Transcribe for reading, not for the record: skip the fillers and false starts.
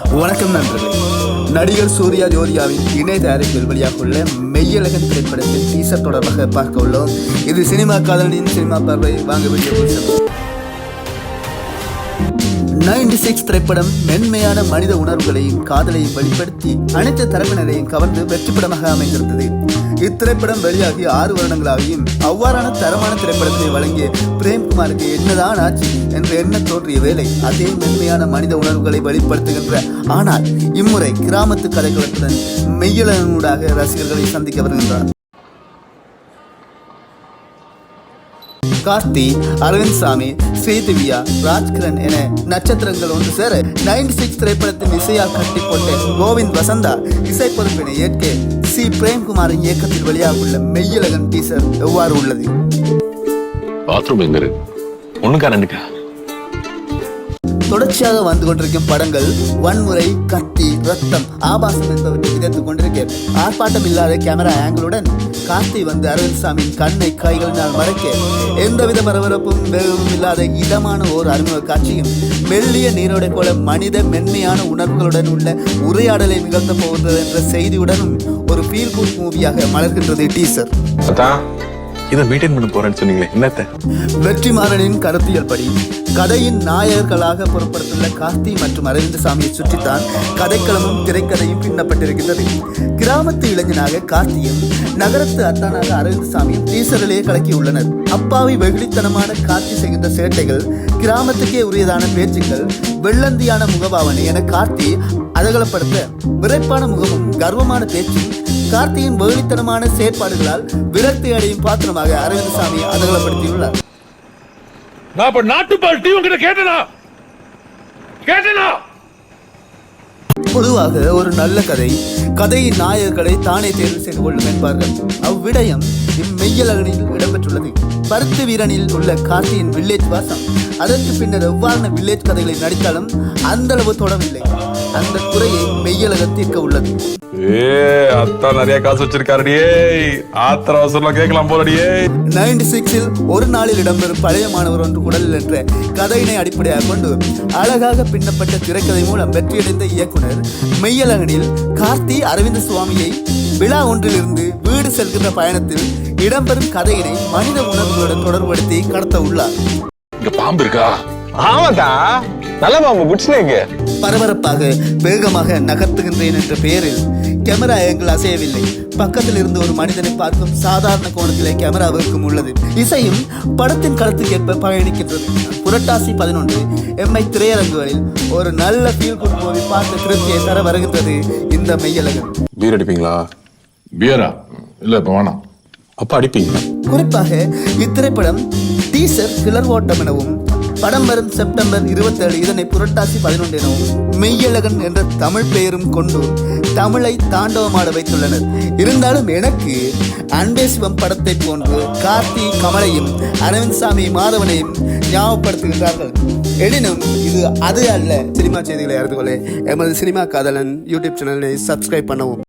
வணக்கம் நண்பர்களே. நடிகர் சூர்யா ஜோதியாவின் இணை தயாரிப்பில் வெளியாகவுள்ள மெய்யழகன் திரைப்படத்தின் டீசர் தொடர்பாக பார்க்க உள்ளோம். இது சினிமா காதலனின் சினிமா பார்வை. வாங்க வீடியோ. 96 திரைப்படம் மென்மையான மனித உணர்வுகளையும் காதலையும் வெளிப்படுத்தி அனைத்து தரப்பினரையும் கவர்ந்து வெற்றி படமாக அமைந்திருந்தது. இத்திரைப்படம் வெளியாகி 6 வருடங்களாகியும் அவ்வாறான தரமான திரைப்படத்தை வழங்கிய பிரேம்குமாருக்கு என்னதான் ஆச்சு என்று எண்ண தோன்றிய வேலை அதே மென்மையான மனித உணர்வுகளை வெளிப்படுத்துகின்ற ஆனால் இம்முறை கிராமத்து கதைகளத்துடன் மெய்யழகனூடாக ரசிகர்களை சந்திக்க வருகின்றார். கார்த்தி, அரவிந்த் சாமி, ஸ்ரீதிவ்யா, ராஜ்கிரண் என நட்சத்திரங்கள் ஒன்று சேர 96 திரைப்படத்தின் இசையால் கட்டி போட்ட கோவிந்த் வசந்தா இசை பொறுப்பினை ஏற்க சி பிரேம்குமாரின் இயக்கத்தில் வெளியாக உள்ள மெய்யழகன் டீசர் எவ்வாறு உள்ளது? தொடர்ச்சியாக வந்து கொண்டிருக்கும் படங்கள் வன்முறை, கத்தி, ரத்தம், ஆபாசம் என்பவற்றை விதைத்துக் கொண்டிருக்க ஆர்ப்பாட்டம் இல்லாத கேமரா ஆங்கிளுடன் கார்த்தி வந்து அரவிந்த் சாமியின் கண்ணை கைகளினால் மறைக்க எந்தவித பரபரப்பும் வேகமும் இல்லாத இதமான ஓர் அறிமுக காட்சியும் மெல்லிய நீரோடை போல மனித மென்மையான உணர்வுகளுடன் உள்ள உரையாடலை நிகழ்த்த போகின்றது என்ற செய்தியுடனும் ஒரு ஃபீல் குட் மூவியாக மலர்கின்றது டீசர். வெற்றிமாறனின் கருத்தியல் படி கதையின் நாயகர்களாக பொறுப்படுத்துள்ள கார்த்தி மற்றும் அரவிந்த் சாமியை சுற்றித்தான் கதைக்களமும் திரைக்கதையும் பின்னப்பட்டிருக்கின்றது. கிராமத்து இளைஞனாக கார்த்தியும் நகரத்து அத்தானாக அரவிந்த் சாமியும் டீசரிலேயே கலக்கியுள்ளனர். அப்பாவி வெகுளித்தனமான கார்த்தி செய்கின்ற சேட்டைகள், கிராமத்துக்கே உரியதான பேச்சுக்கள், வெள்ளந்தியான முகபாவனை என கார்த்தி அழகலப்படுத்த விரைப்பான முகமும் கர்வமான பேச்சும் கார்த்தியின் வெகுளித்தனமான செயற்பாடுகளால் விரக்தி அடையும் பாத்திரமாக அரவிந்த் சாமி அழகலப்படுத்தியுள்ளார். பொதுவாக ஒரு நல்ல கதையின் நாயகர்களை தானே தேர்வு செய்து கொள்ளும் என்பார்கள். அவ்விடயம் இம்மெய்யழகனில் இடம்பெற்றுள்ளது. பருத்து வீரனில் உள்ள கார்த்தியின் வில்லேஜ் வாசம் அதற்கு பின்னர் எவ்வாறான வில்லேஜ் கதைகளை நடித்தாலும் அந்த அளவு தொடவில்லை. அந்த குறையை மெய்யழகன் தீர்க்க உள்ளது. நிறைய காசு வச்சிருக்காரு. 96 ஒரு நாளில் இடம்பெறும் பழைய மாணவர் ஒன்று குடலில் என்ற கதையினை அடிப்படையாக கொண்டு அழகாக பின்னப்பட்ட திரைக்கதை மூலம் வெற்றியடைந்த இயக்குனர் மெய்யழகனில் கார்த்தி அரவிந்த் சுவாமியை விழா ஒன்றிலிருந்து வீடு செல்கின்ற பயணத்தில் இடம்பெறும் கதையினை மனித உணர்வுகளுடன் தொடர்படுத்தி கடத்த உள்ளார். பாம்பு இருக்கா? ஆமாதா, நல்ல பாம்பு. பரபரப்பாக வேகமாக நகர்த்துகின்றேன் என்ற பெயரில் கேமரா ஆங்கிள் அசையவில்லை. பக்கத்தில் இருந்து ஒரு மனிதனை பார்க்கும் சாதாரண கோணத்திலே கேமராவிற்கும் உள்ளது. இசையும் படத்தின் களத்துக்கேற்ப பயணிக்கின்றது. புரட்டாசி 11 எம்ஐ திரையரங்குகளில் ஒரு நல்ல ஃபீல் குட் மூவி பார்த்த திருப்தியை தர வருகின்றது இந்த மெய்யழகன். பீர் அடிப்பீங்களா? பீரா இல்ல, இப்ப வேணாம். அப்ப அடிப்பீங்க. குறிப்பாக இத்திரைப்படம் டீசர் கிளர் ஓட்டம் எனவும் படம் வரும் செப்டம்பர் 27 இதனை புரட்டாசி 11 எனவும் மெய்யழகன் என்ற தமிழ் பெயரும் கொண்டு தமிழை தாண்டவமாட வைத்துள்ளனர். இருந்தாலும் எனக்கு அன்பே சிவம் படத்தை போன்று கார்த்தி கமலையும் அரவிந்த் சாமி மாதவனையும் ஞாபகப்படுத்துகின்றார்கள். எனினும் இது அது அல்ல. சினிமா செய்திகளை அறிந்து கொள்ள எமது சினிமா காதலன் யூடியூப் சேனலை சப்ஸ்கிரைப் பண்ணவும்.